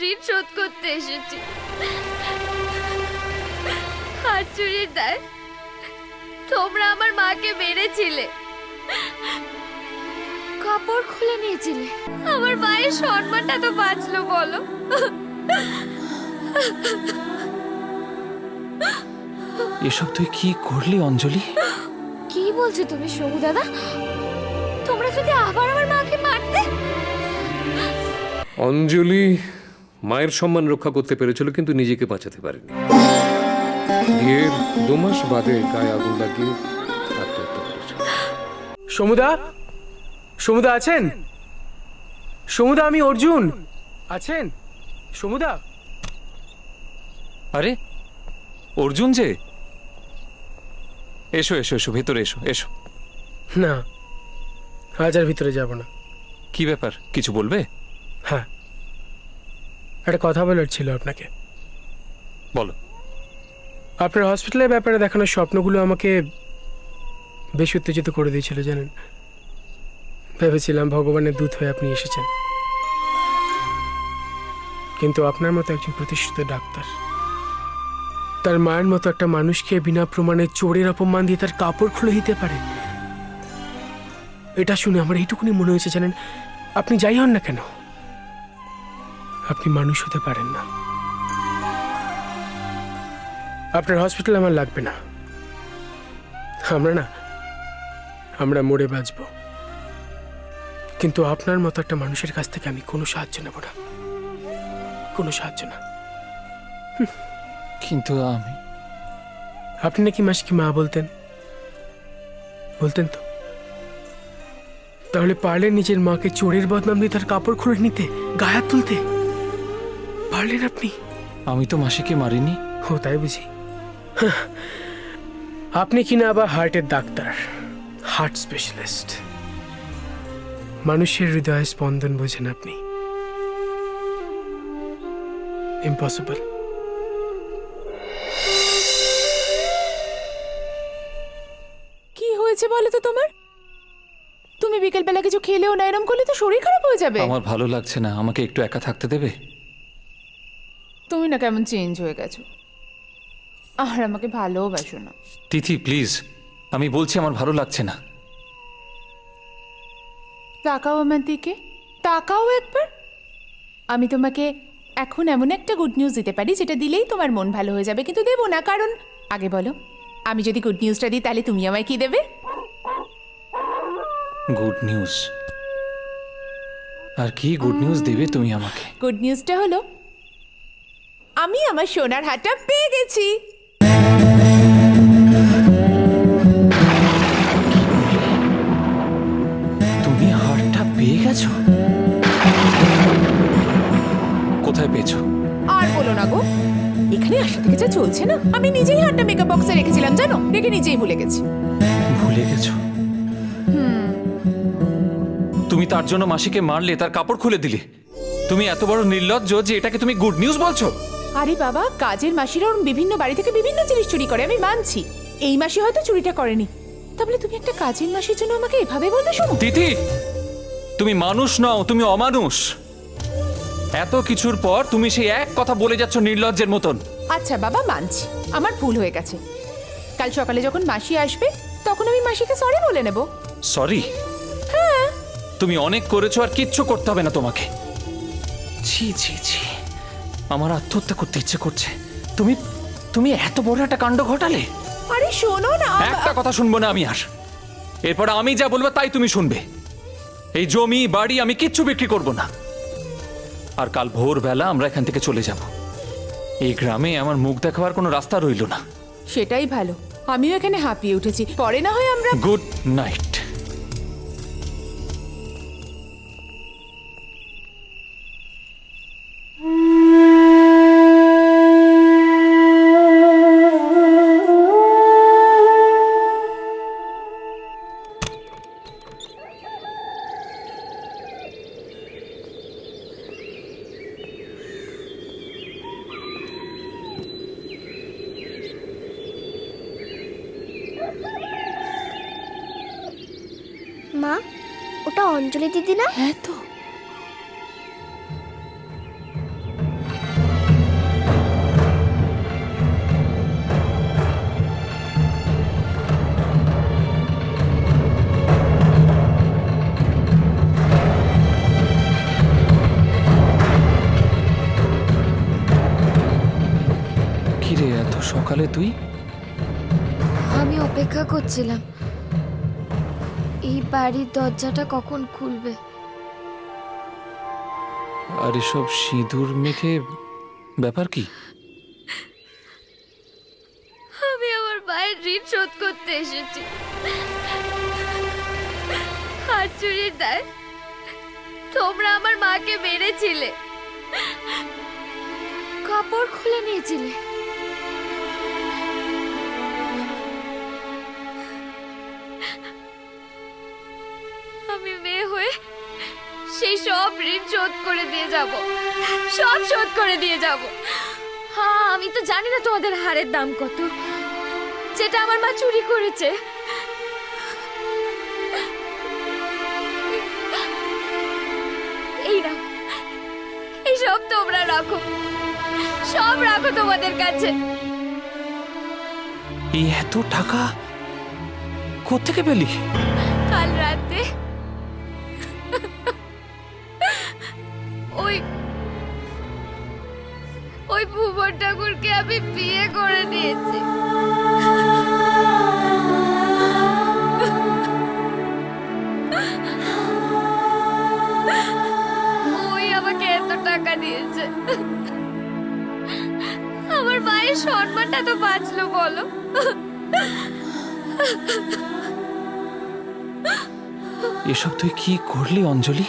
ঋণ শোধ করতে এসেছি। হাত চুরির দায় তোমরা আমার মাকে মেরেছিলে, কাপড় খুলে নিয়েছিলে, আমার মায়ের সম্মানটা তো বাঁচলো বলো। এসব তুই কি করলি অঞ্জলি? কি বলছো তুমি সমু দাদা? তোমরা যদি আবার আমার মাকে মারতে। অঞ্জলি মায়ের সম্মান রক্ষা করতে পেরেছিল, কিন্তু নিজেকে বাঁচাতে পারেনি। বিয়ের 2 মাস বাদে গায়ে আগুন লাগিয়ে আত্মহত্যা করেছিল। সমুদা, সমুদা আছেন? সমুদা, আমি অর্জুন। আছেন সমুদা? আরে অর্জুন যে, এসো এসো এসো, ভেতরে এসো এসো। না, আজ আর ভিতরে যাব না। কি ব্যাপার, কিছু বলবে? হ্যাঁ, একটা কথা বলার ছিল আপনাকে। বলো। আপনার হসপিটালের ব্যাপারে দেখানো স্বপ্নগুলো আমাকে বেশ উত্তেজিত করে দিয়েছিল জানেন। ভেবেছিলাম ভগবানের দূত হয়ে আপনি এসেছেন, কিন্তু আপনার মতো একজন প্রতিষ্ঠিত ডাক্তার তার মায়ের মতো একটা মানুষকে বিনা প্রমাণে চোরের অপমান দিয়ে তার কাপড় খুলে দিতে পারে, এটা শুনে আমার এইটুকুনি মনে হয়েছে জানেন, আপনি যাই হন না কেন, আপনি মানুষ হতে পারেন না। আপনার হসপিটাল আমার লাগবে না। আমরা মরে বাঁচব, কিন্তু আপনার মতো একটা মানুষের কাছ থেকে আমি কোনো সাহায্য নেব না, কোনো সাহায্য না। কিন্তু আপনি নাকি মাসিকে মা বলতেন, বলতেন তো? তাহলে পারলেন নিজের মাকে চোরের বদনাম দিয়ে তার কাপড় খুলে নিতে, গায়ে হাত তুলতে? পারলেন আপনি? আমি তো মাসিকে মারিনি। ও তাই বুঝি? আপনি কিনা আবার হার্টের ডাক্তার, হার্ট স্পেশালিস্ট। মানুষের হৃদয়ে স্পন্দন বোঝেন আপনি। ইম্পসিবল। কি হয়েছে বলো তো তোমার? তুমি বিকেলবেলা কিছু খেলেও না, এরম করলে তো শরীর খারাপ হয়ে যাবে। আমার ভালো লাগছে না, আমাকে একটু একা থাকতে দেবে? তুমি না কেমন চেঞ্জ হয়ে গেছো, আর আমাকে ভালোবাসো না। তিথি প্লিজ, আমি বলছি আমার ভালো লাগছে না। তাকাও আমার দিকে, তাকাও একবার। আমি তোমাকে এখন এমন একটা গুড নিউজ দিতে পারি যেটা দিলেই তোমার মন ভালো হয়ে যাবে, কিন্তু দেবো না। কারণ আগে বলো, আমি যদি গুড নিউজটা দিই তাহলে তুমি আমায় কি দেবে? Good news? আর কি গুড নিউজ দেবে তুমি আমাকে? গুড নিউজটা হলো আমি আমার সোনার হারটা পেয়ে গেছি। তুমি হারটা পেয়ে গেছো? কোথায় পেয়েছো? আর বলো না গো, এখানে আসা থেকে যা চলছে না, আমি নিজেই হারটা মেকআপ বক্সে রেখেছিলাম জানো, রেখে নিজেই ভুলে গেছি। ভুলে গেছো? তুমি তার জন্য মাসিকে মারলে, তার কাপড় খুলে দিলে। তুমি এত বড় নির্লজ্জ যে এটাকে তুমি গুড নিউজ বলছো? আরে বাবা, কাজের মাসিরা ওর বিভিন্ন বাড়ি থেকে বিভিন্ন জিনিস চুরি করে, আমি মানছি। এই মাসি হয়তো চুরিটা করেনি, তাহলে তুমি একটা কাজের মাসির জন্য আমাকে এভাবে বলবে? শোনো তিথি, তুমি মানুষ নও, তুমি অমানুষ। এত কিছুর পর তুমি সেই এক কথা বলে যাচ্ছ নির্লজ্জের মতন। আচ্ছা বাবা, মানছি আমার ভুল হয়ে গেছে। কাল সকালে যখন মাসি আসবে তখন আমি মাসিকে সরি বলে নেব। সরি? হ্যাঁ। তুমি অনেক করেছো, আর কিচ্ছু করতে হবে না তোমাকে। ছি ছি ছি, আমার আত্মহত্যা করতে ইচ্ছে করছে। তুমি তুমি এত বড় একটা কাণ্ড ঘটালে। আরে শোনো না, একটা কথা শুনবো না আমি আর। এরপর আমি যা বলবো তাই তুমি শুনবে। এই জমি বাড়ি আমি কিচ্ছু বিক্রি করব না। আর কাল ভোরবেলা আমরা এখান থেকে চলে যাব। এই গ্রামে আমার মুখ দেখাবার কোনো রাস্তা রইল না। সেটাই ভালো, আমিও এখানে হাঁপিয়ে উঠেছি। পরে না হয় আমরা। Good night. মা, ওটা অঞ্জলি দিদি না? হ্যাঁ তো। সকালে তুই? আমি অপেক্ষা করছিলাম এই বাড়ির দরজাটা কখন খুলবে। আর এসব সিঁদুর মেখে ব্যাপার কি? আমি আমার মায়ের ঋণ শোধ করতে এসেছি। হাত চুরির দায় তোমরা আমার মাকে মেরেছিলে, কাপড় খুলে নিয়েছিলে। আমি মেয়ে হয়ে সেই সব ঋণ শোধ করে দিয়ে যাব, সব শোধ করে দিয়ে যাব। হ্যাঁ, আমি তো জানি না তোমাদের হারের দাম কত, যেটা আমার মা চুরি করেছে। এই নাও, এই সব তোমরা রাখো, সব রাখো তোমাদের কাছে। এই এত টাকা কোত্থেকে পেলি? কাল রাতে ওই ওই ভুবন ঠাকুরকে আমি বিয়ে করে নিয়েছি। ওই আমাকে এত টাকা দিয়েছে। আমার মায়ের সম্মানটা তো বাঁচলো বলো। এসব তুই কি করলি অঞ্জলি?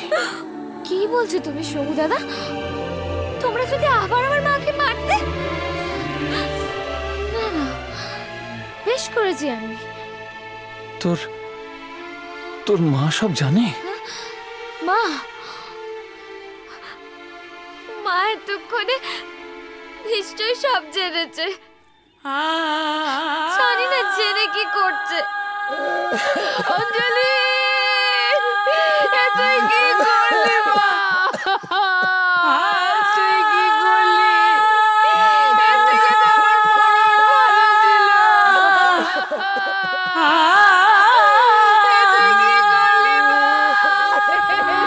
কি বলছো তুমি শম্ভু দাদা? তোমরা যদি আবার আমার মাকে মারতে? না না, বেশ করেছি আমি। তোর তোর মা সব জানে? মা মা এতক্ষণে নিশ্চয়ই সব জেনেছে। জানি না জেনে কি করছে। অঞ্জলি, তুই কি করলি মা? তুই কি করলি? এর থেকে তো আমার মরণ ভালো ছিল। তুই কি করলি মা?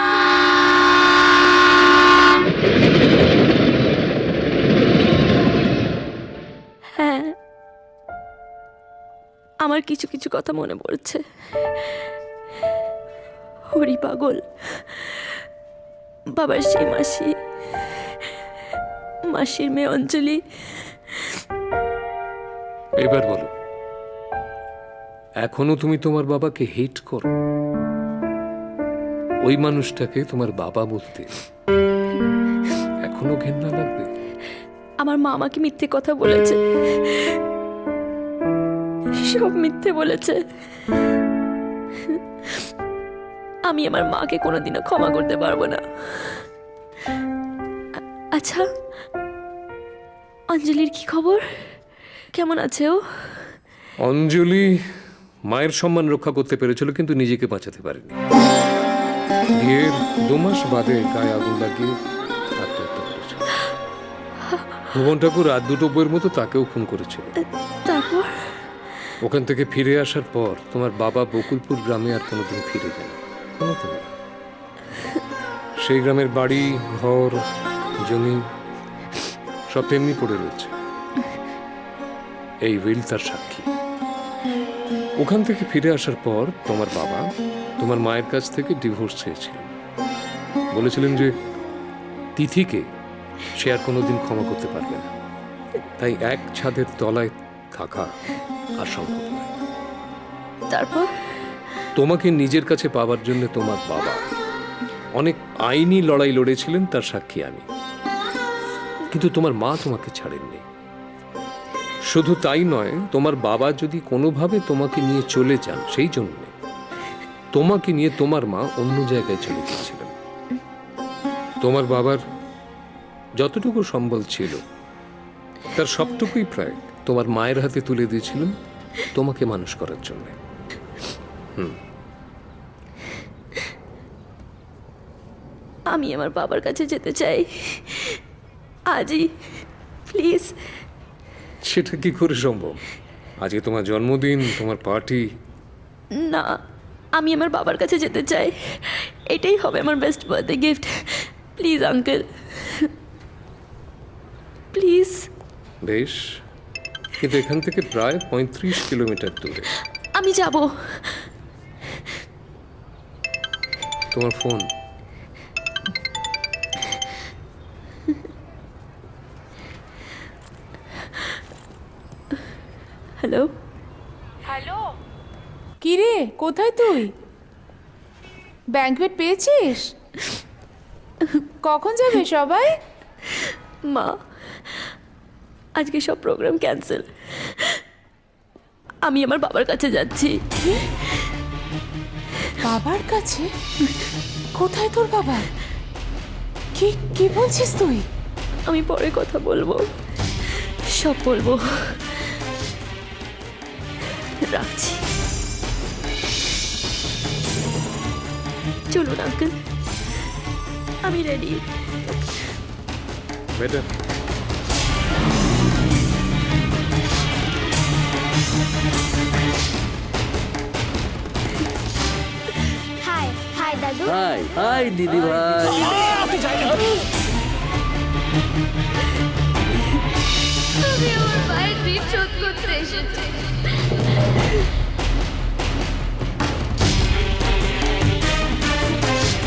হ্যাঁ, আমার কিছু কিছু কথা মনে পড়ছে। হরি পাগল, বাবার সেই মাসি, মাসির মেয়ে অঞ্জলি। এবার বলো, এখনো তুমি তোমার বাবাকে হেট করো? ওই মানুষটাকে তোমার বাবা বলতে এখনো ঘেন্না লাগবে? আমার মা আমাকে মিথ্যে কথা বলেছে, সব মিথ্যে বলেছে। আমি আমার মাকে কোনোদিনও ক্ষমা করতে পারবো না। আচ্ছা, অঞ্জলির কি খবর? কেমন আছে ও? অঞ্জলি মায়ের সম্মান রক্ষা করতে পেরেছিল, কিন্তু নিজেকে বাঁচাতে পারেনি। বিয়ের 2 মাস বাদে গায়ে আগুন লাগিয়ে আত্মহত্যা করেছিল। ভুবন ঠাকুর রাত 2টো বইয়ের মতো তাকেও খুন করেছিল। তারপর ওখান থেকে ফিরে আসার পর তোমার বাবা বকুলপুর গ্রামে আর কোনোদিন ফিরে যান, কোনোদিন না। সেই গ্রামের বাড়ি, ঘর, জমি সব তেমনি পড়ে রয়েছে। এই উইল তার সাক্ষী। ওখান থেকে ফিরে আসার পর তোমার বাবা তোমার মায়ের কাছ থেকে ডিভোর্স চেয়েছিলেন। বলেছিলেন যে তিথিকে সে আর কোনোদিন ক্ষমা করতে পারবে না, তাই এক ছাদের তলায় থাকা আর সম্ভব নয়। তারপর তোমাকে নিজের কাছে পাওয়ার জন্য তোমার বাবা অনেক আইনি লড়াই লড়েছিলেন, তার সাক্ষী আমি। কিন্তু তোমার মা তোমাকে ছাড়েননি। শুধু তাই নয়, তোমার বাবা যদি কোনোভাবে তোমাকে নিয়ে চলে যান, সেই জন্য তোমাকে নিয়ে তোমার মা অন্য জায়গায় চলে গিয়েছিলেন। তোমার বাবার যতটুকু সম্বল ছিল তার সবটুকুই প্রায় তোমার মায়ের হাতে তুলে দিয়েছিলেন তোমাকে মানুষ করার জন্য। আমি আমার বাবার কাছে যেতে চাই আজই, প্লিজ। সেটা কি করে সম্ভব? আজকে তোমার জন্মদিন, তোমার পার্টি। না, আমি আমার বাবার কাছে যেতে চাই। এটাই হবে আমার best birthday gift. Please uncle, please. বেশ, কিন্তু এখান থেকে প্রায় 35 কিলোমিটার দূরে। আমি যাব। তোমার ফোন। হ্যালো। কি রে, কোথায় তুই? ব্যাঙ্কোয়েট পেয়েছিস? কখন যাবে সবাই? মা, আজকে সব প্রোগ্রাম ক্যান্সেল। আমি আমার বাবার কাছে যাচ্ছি। বাবার কাছে? কোথায় তোর বাবা? কি কি বলছিস তুই? আমি পরে কথা বলবো, সব বলবো। রাখছি। চলুন আঙ্কেল, আমি রেডি। বেটার। হাই হাই দাদু। হাই হাই দিদি ভাই। আমি আমার মায়ের ঋণ শোধ করতে এসেছি।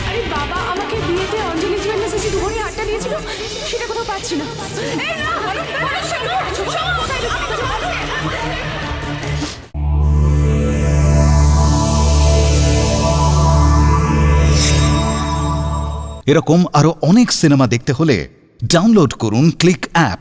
আরে বাবা আমাকে বিয়েতে অঞ্জলি জুয়েলার্সে যে ধরে আটটা দিয়েছিল সেটা কোথাও পাচ্ছি না। এই না, এরকম আরো অনেক সিনেমা দেখতে হলে ডাউনলোড করুন ক্লিক অ্যাপ।